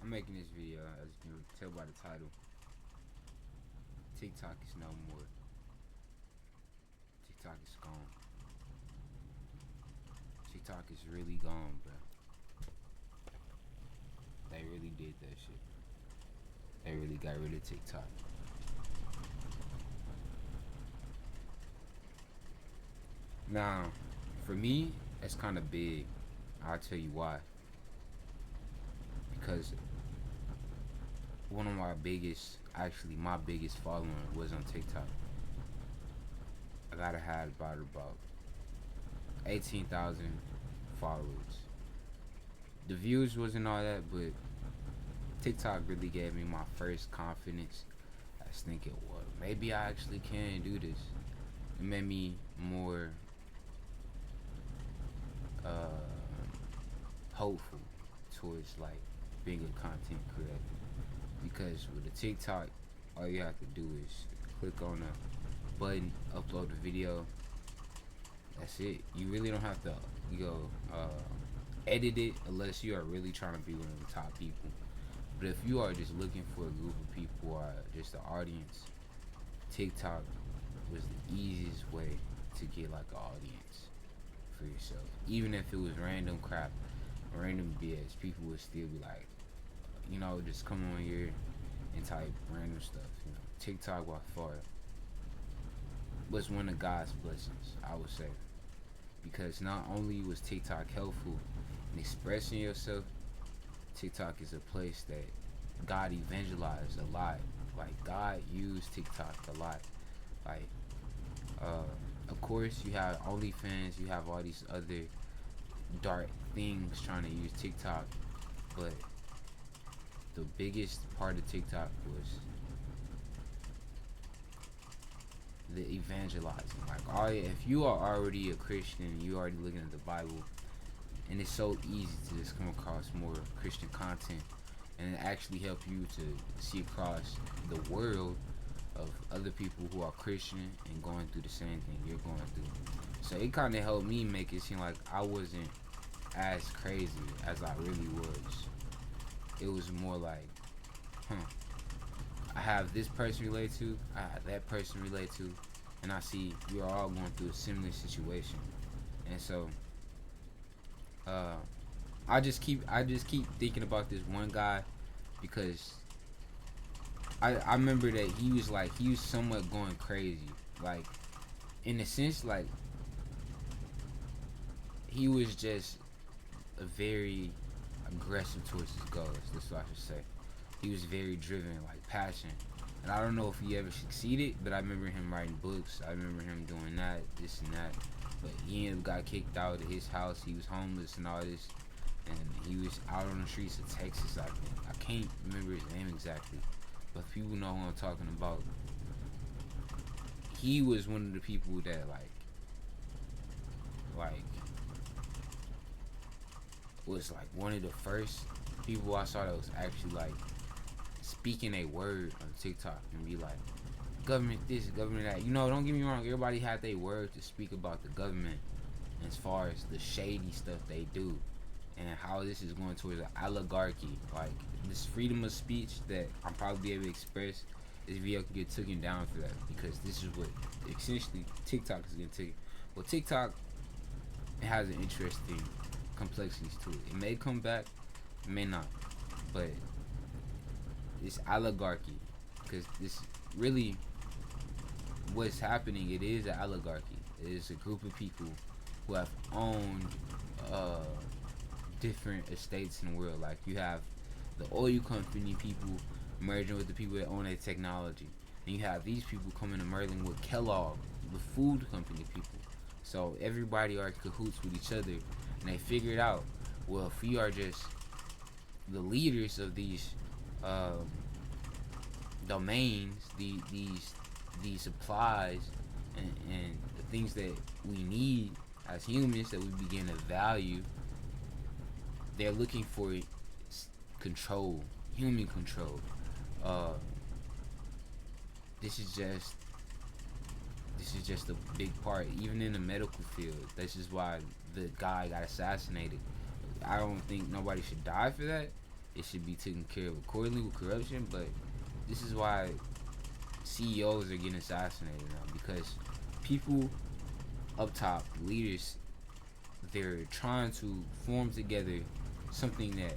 I'm making this video, as you can tell by the title. TikTok is no more. TikTok is gone. TikTok is really gone, bro. They really did that shit. They really got rid of TikTok. Now, for me, that's kind of big. I'll tell you why. Because one of my biggest, actually my biggest following was on TikTok. I gotta have about 18,000 followers. The views wasn't all that, but TikTok really gave me my first confidence. I was thinking, well, maybe I actually can do this. It made me more hopeful towards like being a content creator. Because with a TikTok, all you have to do is click on a button, upload the video. That's it. You really don't have to edit it unless you are really trying to be one of the top people. But if you are just looking for a group of people or just an audience, TikTok was the easiest way to get like an audience for yourself. Even if it was random crap, random BS, people would still be like, just come on here and type random stuff. TikTok by far was one of God's blessings, I would say. Because not only was TikTok helpful in expressing yourself, TikTok is a place that God evangelized a lot. Like, God used TikTok a lot. Like, of course, you have OnlyFans, you have all these other dark things trying to use TikTok, but the biggest part of TikTok was the evangelizing. Like, if you are already a Christian, you already looking at the Bible, and it's so easy to just come across more Christian content and actually help you to see across the world of other people who are Christian and going through the same thing you're going through. So it kind of helped me make it seem like I wasn't as crazy as I really was. It was more like, I have this person relate to, I have that person relate to, and I see we are all going through a similar situation. And so I just keep thinking about this one guy, because I remember that he was somewhat going crazy, like, in a sense, like, he was just a very aggressive towards his goals. That's what I should say. He was very driven, like passion. And I don't know if he ever succeeded, but I remember him writing books. I remember him doing that, this and that. But he ended up got kicked out of his house. He was homeless and all this. And he was out on the streets of Texas, I think. I can't remember his name exactly, but people know who I'm talking about. He was one of the people that was like one of the first people I saw that was actually like speaking a word on TikTok and be like, government this, government that. Don't get me wrong, everybody had their word to speak about the government as far as the shady stuff they do and how this is going towards an oligarchy. Like, this freedom of speech that I'm probably able to express, this video can get taken down for that, because this is what essentially TikTok is getting taken. Well, TikTok, it has an interesting complexities to it. It may come back, it may not, but it's oligarchy, because this really what's happening. It is an oligarchy. It is a group of people who have owned different estates in the world. Like, you have the oil company people merging with the people that own that technology, and you have these people coming and merging with Kellogg, the food company people. So everybody are in cahoots with each other, and they figured out, well, if we are just the leaders of these domains, these supplies, and the things that we need as humans that we begin to value, they're looking for control, human control. This is just a big part, even in the medical field. This is why the guy got assassinated. I don't think nobody should die for that. it should be taken care of accordingly with corruption. But this is why CEOs are getting assassinated now, because people up top, leaders, they're trying to form together something that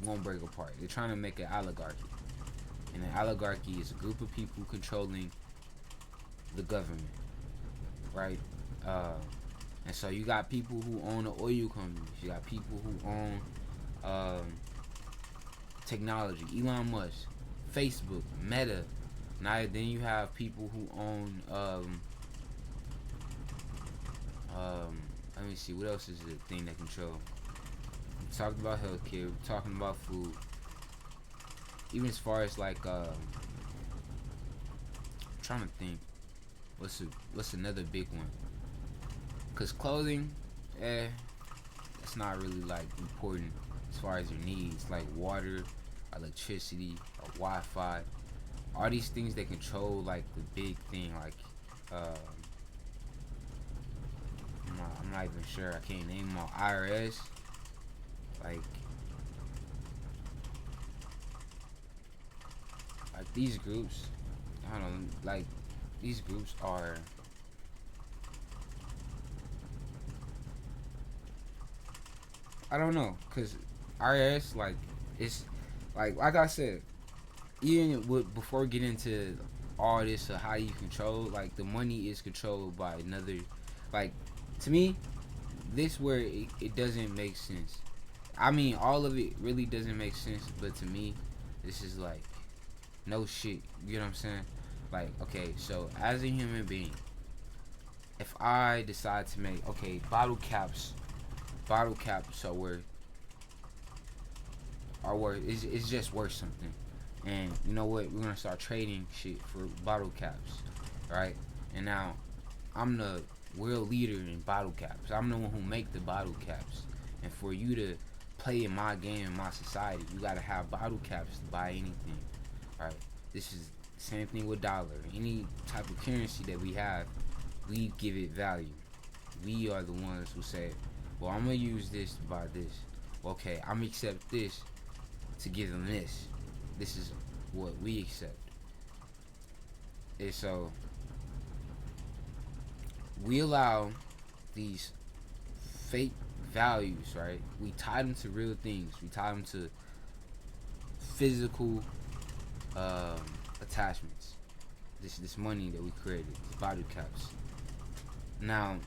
won't break apart. They're trying to make an oligarchy, and an oligarchy is a group of people controlling the government, right? And so you got people who own the oil companies. You got people who own technology. Elon Musk, Facebook, Meta. Now then you have people who own let me see, what else is the thing that control? We talked about healthcare. We're talking about food. Even as far as like I'm trying to think, what's another big one? Cause clothing, that's not really like important as far as your needs, like water, electricity, or Wi-Fi. All these things that control like the big thing, like I'm not even sure. I can't name them all. IRS, like these groups. I don't know. Like these groups are. I don't know, cause IRS, like, it's like I said, even with, before getting into all this how you control, like the money is controlled by another. Like, to me, this where it doesn't make sense. I mean, all of it really doesn't make sense, but to me, this is like no shit. You know what I'm saying? Like, okay, so as a human being, if I decide to make, okay, bottle caps are worth it's just worth something, and you know what, we're gonna start trading shit for bottle caps, right? And now I'm the world leader in bottle caps. I'm the one who make the bottle caps, and for you to play in my game, in my society, you gotta have bottle caps to buy anything, right? This is the same thing with dollar. Any type of currency that we have, we give it value. We are the ones who say, well, I'm gonna use this to buy this. Okay, I'm gonna accept this to give them this. This is what we accept. And so we allow these fake values, right? We tie them to real things. We tie them to physical attachments. This money that we created, these bottle caps. Now,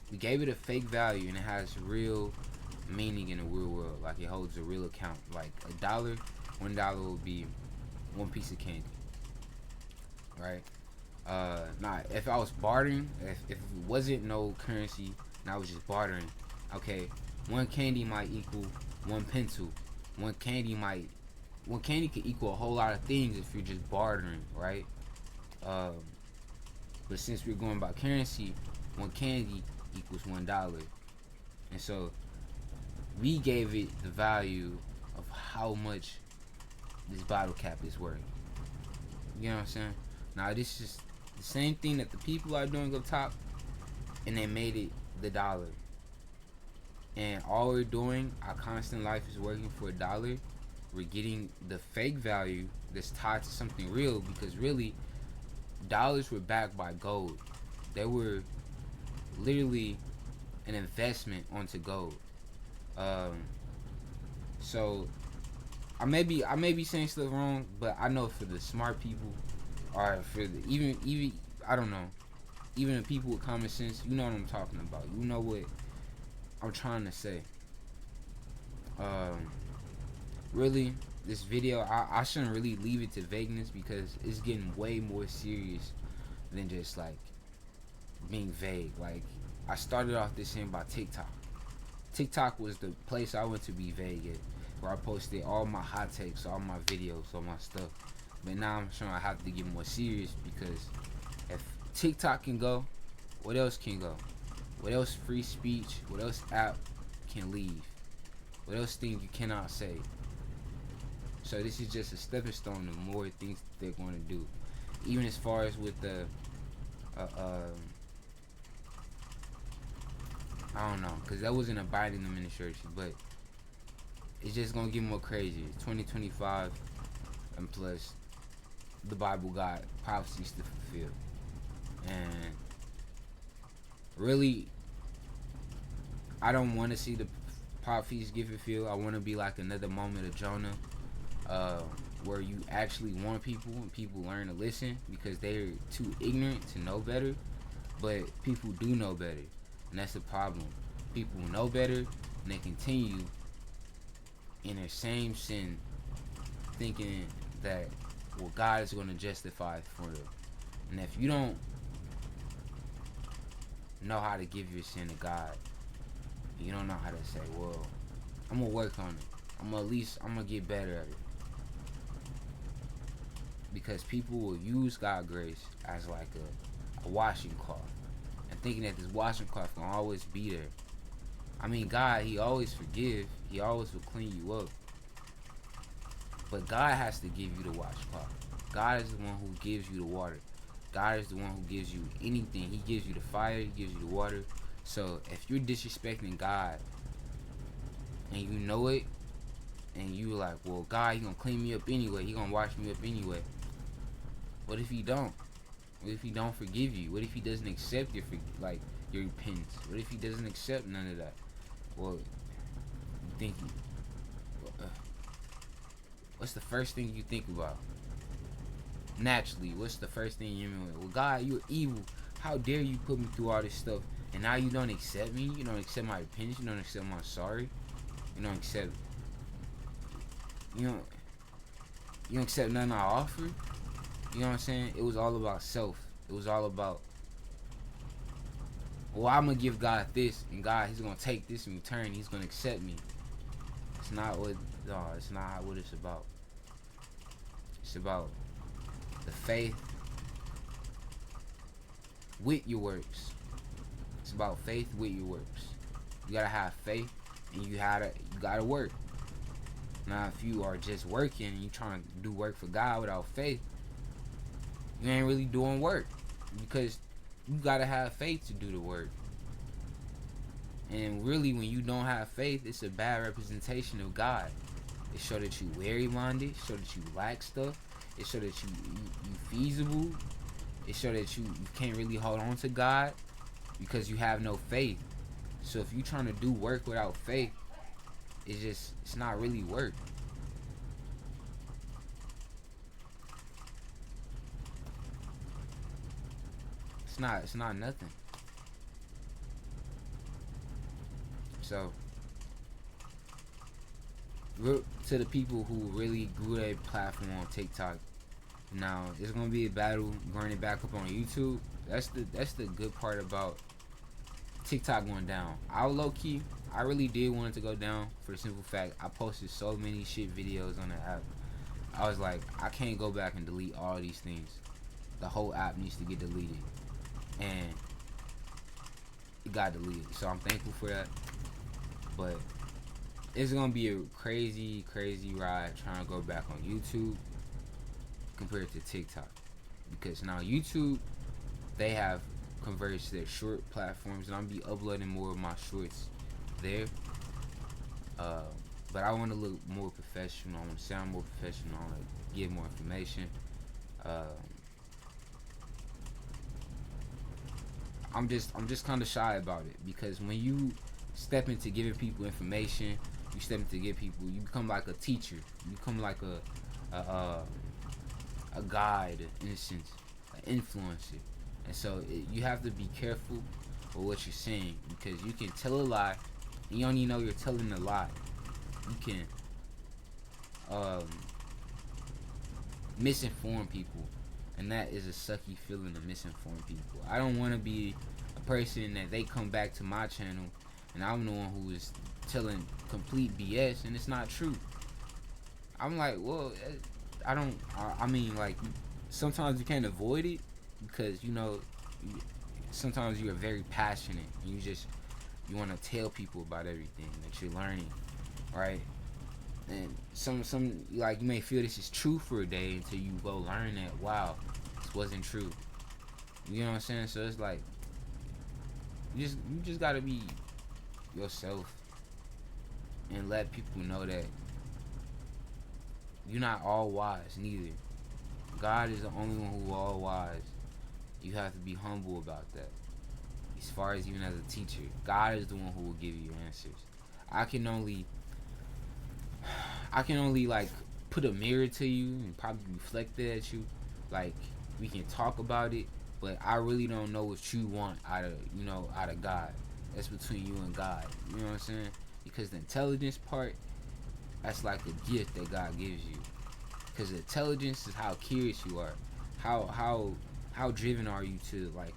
we gave it a fake value, and it has real meaning in the real world. Like, it holds a real account. Like $1 will be one piece of candy, right? Now, if I was bartering, if it wasn't no currency, and I was just bartering, okay, one candy might equal one pencil. One candy could equal a whole lot of things if you're just bartering, right? But since we're going by currency, one candy equals $1, and so we gave it the value of how much this bottle cap is worth. You know what I'm saying? Now, this is the same thing that the people are doing up top, and they made it the dollar. And all we're doing, our constant life is working for $1. We're getting the fake value that's tied to something real, because really, dollars were backed by gold. They were literally an investment onto gold. So I may be saying stuff wrong, but I know for the smart people, or for the even I don't know, even the people with common sense, you know what I'm talking about. You know what I'm trying to say. Really, this video, I shouldn't really leave it to vagueness, because it's getting way more serious than just like being vague. Like, I started off this thing about TikTok. TikTok was the place I went to be vague at, where I posted all my hot takes, all my videos, all my stuff. But now I'm sure I have to get more serious, because if TikTok can go, what else can go? What else free speech? What else app can leave? What else thing you cannot say? So this is just a stepping stone to more things they're going to do. Even as far as with the I don't know, because that wasn't a Biden administration, but it's just gonna get more crazy. It's 2025, and plus the Bible got prophecies to fulfill. And really, I don't want to see the prophecies get fulfilled. I want to be like another moment of Jonah, uh, where you actually warn people and people learn to listen because they're too ignorant to know better. But people do know better, and that's the problem. People know better, and they continue in their same sin, thinking that, well, God is going to justify it for them. And if you don't know how to give your sin to God, you don't know how to say, well, I'm gonna work on it. I'm gonna get better at it. Because people will use God's grace as like a washing cloth, and thinking that this washing cloth will always be there. I mean, God, He always forgive. He always will clean you up. But God has to give you the washcloth. God is the one who gives you the water. God is the one who gives you anything. He gives you the fire. He gives you the water. So if you're disrespecting God and you know it, and you like, well, God, He gonna clean me up anyway. He gonna wash me up anyway. What if He don't? What if He don't forgive you? What if He doesn't accept your repentance? What if He doesn't accept none of that? Well, you think what's the first thing you think about? Naturally, what's the first thing you mean? Well, God, you're evil. How dare you put me through all this stuff, and now you don't accept me? You don't accept my repentance? You don't accept my sorry? You don't accept. You don't accept nothing I offer? You know what I'm saying? It was all about self. It was all about, well, I'm gonna give God this, and God, He's gonna take this in return. He's gonna accept me. It's not what. No, it's not what it's about. It's about the faith with your works. It's about faith with your works. You gotta have faith, and you gotta work. Now, if you are just working and you trying to do work for God without faith, you ain't really doing work, because you gotta have faith to do the work. And really, when you don't have faith, it's a bad representation of God. It show that you weary-minded. It show that you lack stuff. It show that you feasible. It show that you can't really hold on to God because you have no faith. So if you trying to do work without faith, it's not really work. It's not nothing. So, to the people who really grew their platform on TikTok, now it's gonna be a battle growing it back up on YouTube. That's the good part about TikTok going down. I really did want it to go down for the simple fact I posted so many shit videos on the app. I was like, I can't go back and delete all these things. The whole app needs to get deleted, and it got deleted. So I'm thankful for that. But it's gonna be a crazy ride trying to go back on YouTube compared to TikTok, because now YouTube, they have converged their short platforms, and I'm gonna be uploading more of my shorts there. But I want to look more professional. I want to sound more professional. I want to give more information. I'm just kind of shy about it, because when you step into giving people information, you step into give people, you become like a teacher, you become like a guide in a sense, an influencer. And so you have to be careful with what you're saying, because you can tell a lie and you don't even know you're telling a lie. You can misinform people, and that is a sucky feeling to misinform people. I don't want to be a person that they come back to my channel and I'm the one who is telling complete BS and it's not true. I'm like, well, I mean, like, sometimes you can't avoid it, because, you know, sometimes you're very passionate and you want to tell people about everything that you're learning, right? And some like, you may feel this is true for a day until you go learn that, wow, this wasn't true. You know what I'm saying? So it's like, you just gotta be yourself. and let people know that you're not all wise neither. God is the only one who all wise. You have to be humble about that. As far as even as a teacher, God is the one who will give you answers. I can only like put a mirror to you and probably reflect it at you. Like we can talk about it, but I really don't know what you want out of God. That's between you and God. You know what I'm saying? Because the intelligence part, that's like a gift that God gives you. Because intelligence is how curious you are, how driven are you to like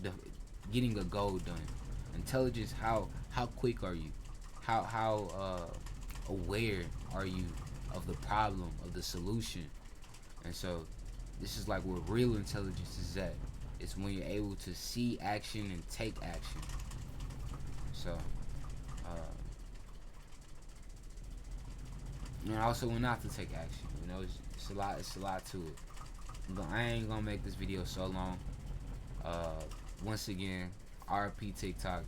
the getting a goal done. Intelligence, how quick are you? How aware are you of the problem, of the solution? And so this is like where real intelligence is at. It's when you're able to see action and take action. So and also when not to take action. It's a lot. It's a lot to it. But I ain't gonna make this video so long. Uh, Once again, RP TikTok,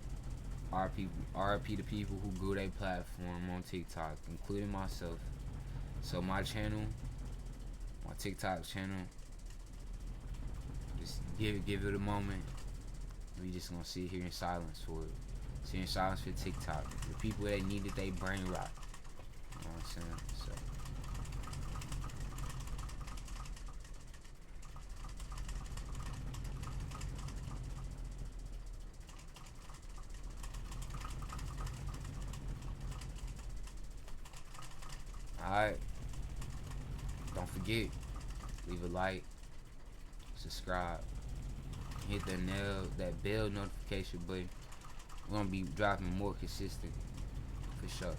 RP the people who grew their platform on TikTok, including myself. So my channel, my TikTok channel, just give it a moment. We just gonna sit here in silence for it. Sit in silence for TikTok. The people that needed their brain rot. You know what I'm saying? So. Alright. Don't forget, leave a like, subscribe, hit that bell notification button. We're gonna be dropping more consistent for sure.